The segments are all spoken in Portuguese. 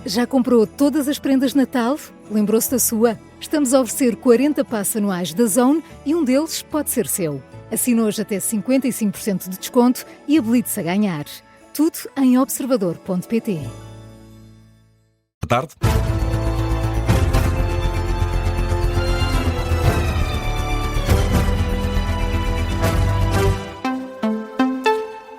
Já comprou todas as prendas de Natal? Lembrou-se da sua? Estamos a oferecer 40 passes anuais da Zone e um deles pode ser seu. Assine hoje até 55% de desconto e habilite-se a ganhar. Tudo em observador.pt. Boa tarde.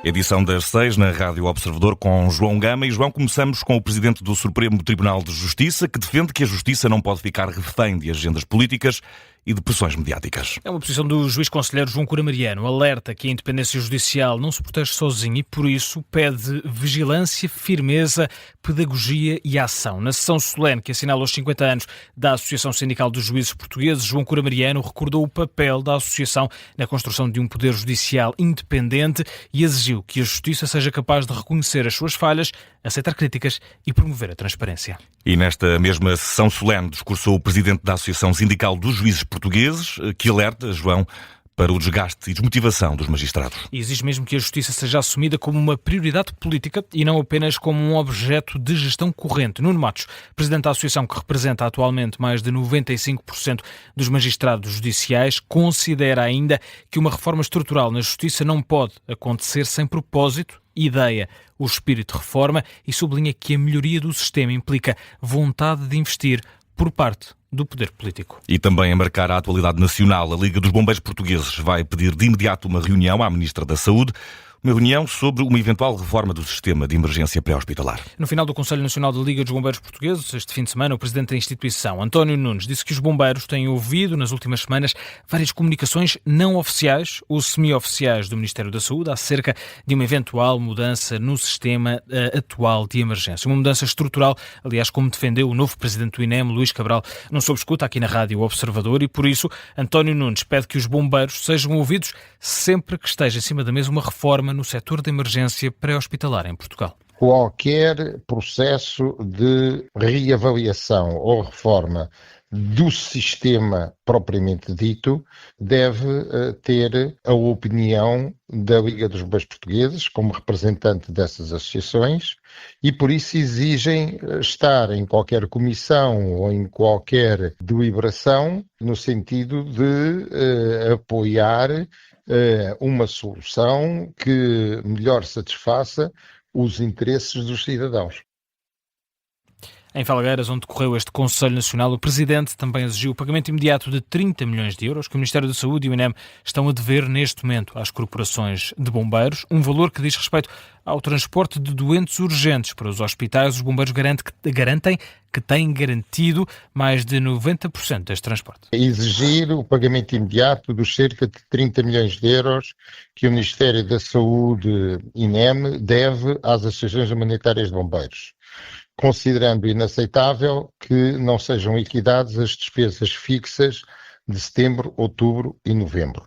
Edição das 6 na Rádio Observador com João Gama. E, João, começamos com o Presidente do Supremo Tribunal de Justiça, que defende que a Justiça não pode ficar refém de agendas políticas e de pressões mediáticas. É uma posição do juiz conselheiro João Cura Mariano. Alerta que a independência judicial não se protege sozinha e, por isso, pede vigilância, firmeza, pedagogia e ação. Na sessão solene que assinala os 50 anos da Associação Sindical dos Juízes Portugueses, João Cura Mariano recordou o papel da associação na construção de um poder judicial independente e exigiu que a Justiça seja capaz de reconhecer as suas falhas, aceitar críticas e promover a transparência. E nesta mesma sessão solene discursou o Presidente da Associação Sindical dos Juízes Portugueses, que alerta, João, para o desgaste e desmotivação dos magistrados. E exige mesmo que a justiça seja assumida como uma prioridade política e não apenas como um objeto de gestão corrente. Nuno Matos, presidente da associação que representa atualmente mais de 95% dos magistrados judiciais, considera ainda que uma reforma estrutural na justiça não pode acontecer sem propósito, ideia, o espírito de reforma, e sublinha que a melhoria do sistema implica vontade de investir por parte do poder político. E também a marcar a atualidade nacional, a Liga dos Bombeiros Portugueses vai pedir de imediato uma reunião à Ministra da Saúde, uma reunião sobre uma eventual reforma do sistema de emergência pré-hospitalar. No final do Conselho Nacional da Liga dos Bombeiros Portugueses, este fim de semana, o presidente da instituição, António Nunes, disse que os bombeiros têm ouvido nas últimas semanas várias comunicações não oficiais ou semi-oficiais do Ministério da Saúde acerca de uma eventual mudança no sistema atual de emergência. Uma mudança estrutural, aliás, como defendeu o novo presidente do INEM, Luís Cabral, não sob escuta aqui na Rádio Observador, e por isso António Nunes pede que os bombeiros sejam ouvidos sempre que esteja em cima da mesa uma reforma no setor de emergência pré-hospitalar em Portugal. Qualquer processo de reavaliação ou reforma do sistema propriamente dito deve ter a opinião da Liga dos Bombeiros Portugueses como representante dessas associações e por isso exigem estar em qualquer comissão ou em qualquer deliberação no sentido de apoiar uma solução que melhor satisfaça os interesses dos cidadãos. Em Felgueiras, onde decorreu este Conselho Nacional, o Presidente também exigiu o pagamento imediato de 30 milhões de euros que o Ministério da Saúde e o INEM estão a dever neste momento às corporações de bombeiros, um valor que diz respeito ao transporte de doentes urgentes para os hospitais. Os bombeiros garantem que têm garantido mais de 90% deste transporte. Exigir o pagamento imediato dos cerca de 30 milhões de euros que o Ministério da Saúde e INEM deve às associações humanitárias de bombeiros, considerando inaceitável que não sejam liquidadas as despesas fixas de setembro, outubro e novembro.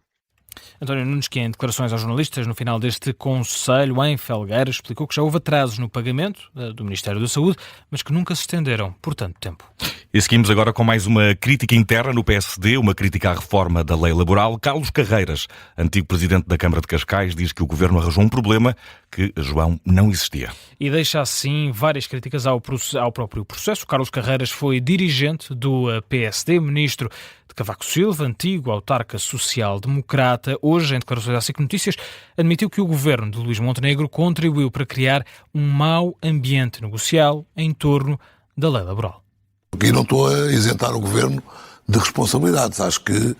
António Nunes, que em declarações aos jornalistas no final deste Conselho em Felgueiras, explicou que já houve atrasos no pagamento do Ministério da Saúde, mas que nunca se estenderam por tanto tempo. E seguimos agora com mais uma crítica interna no PSD, uma crítica à reforma da lei laboral. Carlos Carreiras, antigo presidente da Câmara de Cascais, diz que o governo arranjou um problema que, João, não existia. E deixa assim várias críticas ao próprio processo. Carlos Carreiras foi dirigente do PSD, ministro de Cavaco Silva, antigo autarca social-democrata. Hoje, em declarações à SIC Notícias, admitiu que o governo de Luís Montenegro contribuiu para criar um mau ambiente negocial em torno da lei laboral. E não estou a isentar o governo de responsabilidades. Acho que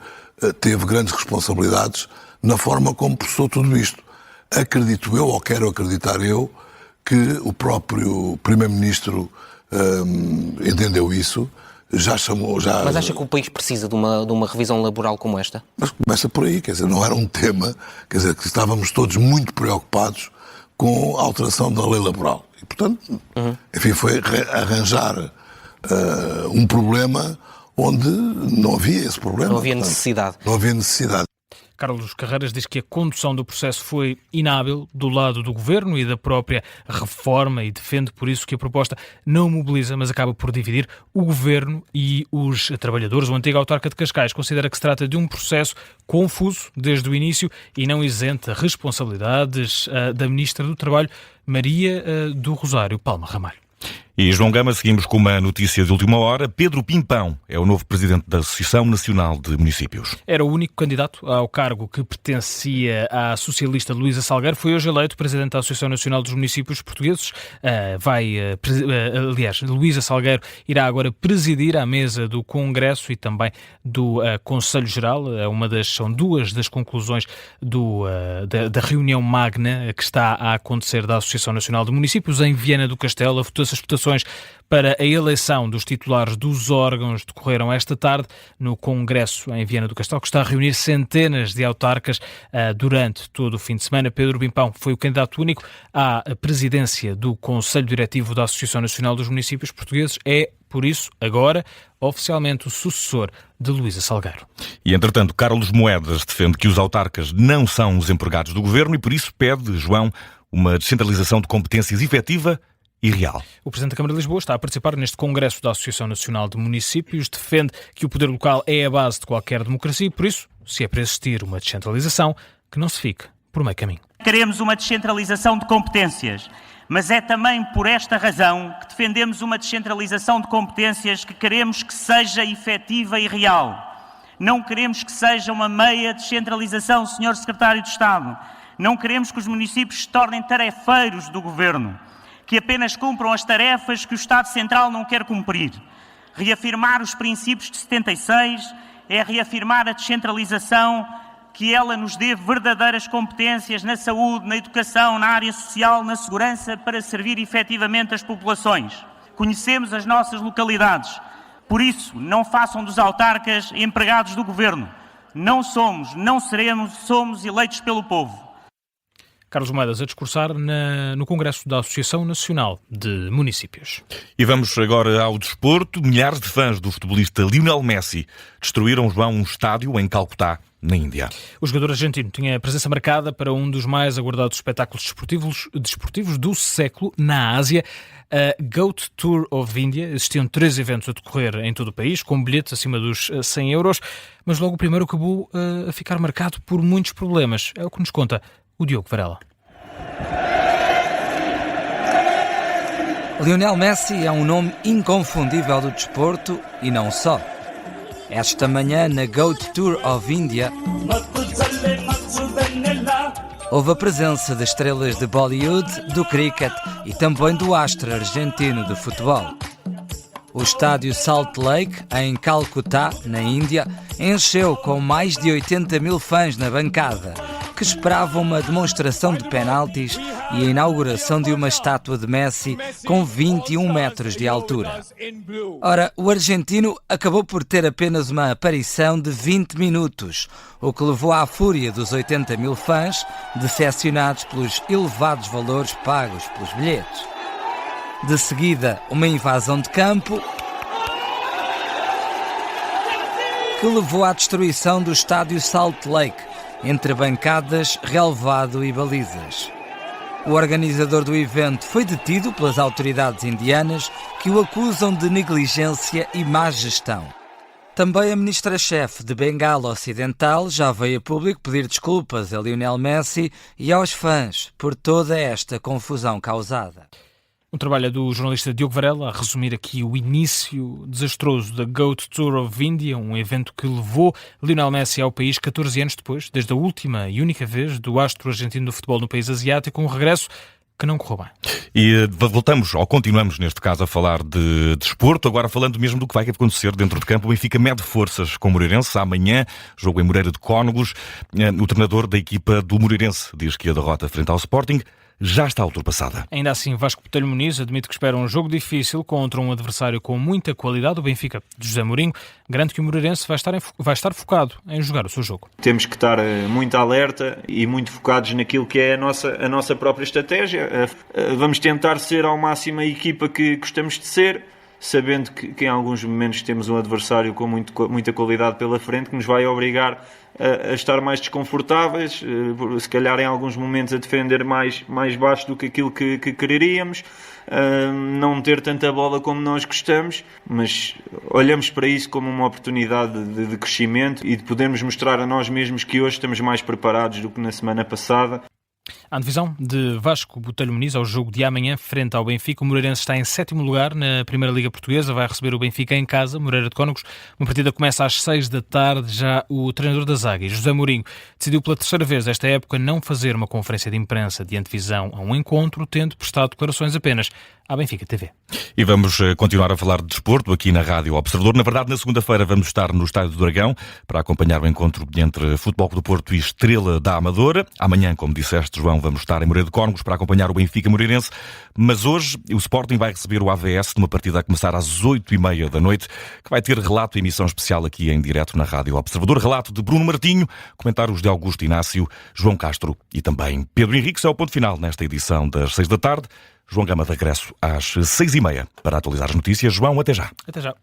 teve grandes responsabilidades na forma como processou tudo isto. Acredito eu, ou quero acreditar eu, que o próprio Primeiro-Ministro entendeu isso, já chamou... Mas acha que o país precisa de uma revisão laboral como esta? Mas começa por aí, quer dizer, não era um tema, quer dizer, que estávamos todos muito preocupados com a alteração da lei laboral. E, portanto, enfim, foi arranjar um problema onde não havia esse problema. Não havia necessidade. Não havia necessidade. Carlos Carreiras diz que a condução do processo foi inábil do lado do governo e da própria reforma e defende por isso que a proposta não mobiliza, mas acaba por dividir o governo e os trabalhadores. O antigo autarca de Cascais considera que se trata de um processo confuso desde o início e não isenta responsabilidades da Ministra do Trabalho, Maria do Rosário Palma Ramalho. E João Gama, seguimos com uma notícia de última hora. Pedro Pimpão é o novo presidente da Associação Nacional de Municípios. Era o único candidato ao cargo que pertencia à socialista Luísa Salgueiro. Foi hoje eleito presidente da Associação Nacional dos Municípios Portugueses. Luísa Salgueiro irá agora presidir a mesa do Congresso e também do Conselho Geral. São duas das conclusões da reunião magna que está a acontecer da Associação Nacional de Municípios em Viana do Castelo. As votações para a eleição dos titulares dos órgãos decorreram esta tarde no Congresso em Viana do Castelo, que está a reunir centenas de autarcas durante todo o fim de semana. Pedro Pimpão foi o candidato único à presidência do Conselho Diretivo da Associação Nacional dos Municípios Portugueses. É, por isso, agora, oficialmente o sucessor de Luísa Salgueiro. E, entretanto, Carlos Moedas defende que os autarcas não são os empregados do governo e, por isso, pede, João, uma descentralização de competências efetiva e real. O Presidente da Câmara de Lisboa está a participar neste Congresso da Associação Nacional de Municípios, defende que o poder local é a base de qualquer democracia e, por isso, se é para existir uma descentralização, que não se fique por meio caminho. Queremos uma descentralização de competências, mas é também por esta razão que defendemos uma descentralização de competências que queremos que seja efetiva e real. Não queremos que seja uma meia descentralização, Sr. Secretário de Estado. Não queremos que os municípios se tornem tarefeiros do Governo, que apenas cumpram as tarefas que o Estado Central não quer cumprir. Reafirmar os princípios de 76 é reafirmar a descentralização, que ela nos dê verdadeiras competências na saúde, na educação, na área social, na segurança, para servir efetivamente as populações. Conhecemos as nossas localidades, por isso não façam dos autarcas empregados do Governo. Não somos, não seremos, somos eleitos pelo povo. Carlos Moedas a discursar no Congresso da Associação Nacional de Municípios. E vamos agora ao desporto. Milhares de fãs do futebolista Lionel Messi destruíram, João, um estádio em Calcutá, na Índia. O jogador argentino tinha a presença marcada para um dos mais aguardados espetáculos desportivos do século na Ásia, a Goat Tour of India. Existiam 3 eventos a decorrer em todo o país, com bilhetes acima dos 100 euros, mas logo o primeiro acabou a ficar marcado por muitos problemas. É o que nos conta o Diogo Varela. Lionel Messi é um nome inconfundível do desporto e não só. Esta manhã, na Goat Tour of India, houve a presença de estrelas de Bollywood, do cricket e também do astro argentino de futebol. O estádio Salt Lake, em Calcutá, na Índia, encheu com mais de 80 mil fãs na bancada, que esperavam uma demonstração de penaltis e a inauguração de uma estátua de Messi com 21 metros de altura. Ora, o argentino acabou por ter apenas uma aparição de 20 minutos, o que levou à fúria dos 80 mil fãs, decepcionados pelos elevados valores pagos pelos bilhetes. De seguida, uma invasão de campo que levou à destruição do estádio Salt Lake, entre bancadas, relevado e balizas. O organizador do evento foi detido pelas autoridades indianas, que o acusam de negligência e má gestão. Também a ministra-chefe de Bengala Ocidental já veio a público pedir desculpas a Lionel Messi e aos fãs por toda esta confusão causada. Um trabalho do jornalista Diogo Varela a resumir aqui o início desastroso da Goat Tour of India, um evento que levou Lionel Messi ao país 14 anos depois, desde a última e única vez do astro argentino do futebol no país asiático, um regresso que não correu bem. E continuamos neste caso a falar de desporto, agora falando mesmo do que vai acontecer dentro de campo. O Benfica mede forças com o Moreirense amanhã, jogo em Moreira de Cónegos. O treinador da equipa do Moreirense diz que a derrota frente ao Sporting já está ultrapassada. Ainda assim, Vasco Botelho Muniz admite que espera um jogo difícil contra um adversário com muita qualidade. O Benfica de José Mourinho garante que o Moreirense vai estar focado em jogar o seu jogo. Temos que estar muito alerta e muito focados naquilo que é a nossa própria estratégia. Vamos tentar ser ao máximo a equipa que gostamos de ser, sabendo que em alguns momentos temos um adversário com muita qualidade pela frente, que nos vai obrigar a estar mais desconfortáveis, se calhar em alguns momentos a defender mais baixo do que aquilo que quereríamos, não ter tanta bola como nós gostamos, mas olhamos para isso como uma oportunidade de crescimento e de podermos mostrar a nós mesmos que hoje estamos mais preparados do que na semana passada. A antevisão de Vasco Botelho Muniz ao jogo de amanhã frente ao Benfica. O Moreirense está em 7º lugar na Primeira Liga Portuguesa, vai receber o Benfica em casa, Moreira de Cónegos. Uma partida começa às 6 da tarde. Já o treinador das Águias, José Mourinho, decidiu pela terceira vez esta época não fazer uma conferência de imprensa de antevisão a um encontro, tendo prestado declarações apenas à Benfica TV. E vamos continuar a falar de desporto aqui na Rádio Observador. Na verdade, na segunda-feira vamos estar no Estádio do Dragão para acompanhar o encontro entre Futebol Clube do Porto e Estrela da Amadora. Amanhã, como disseste, João, vamos estar em Moreira de Cónegos para acompanhar o Benfica Moreirense. Mas hoje o Sporting vai receber o AVS numa partida a começar às 8h30 da noite, que vai ter relato e emissão especial aqui em direto na Rádio Observador. Relato de Bruno Martinho, comentários de Augusto Inácio, João Castro e também Pedro Henriques. É o ponto final nesta edição das 6 da tarde. João Gama de regresso às 6h30 para atualizar as notícias. João, até já. Até já.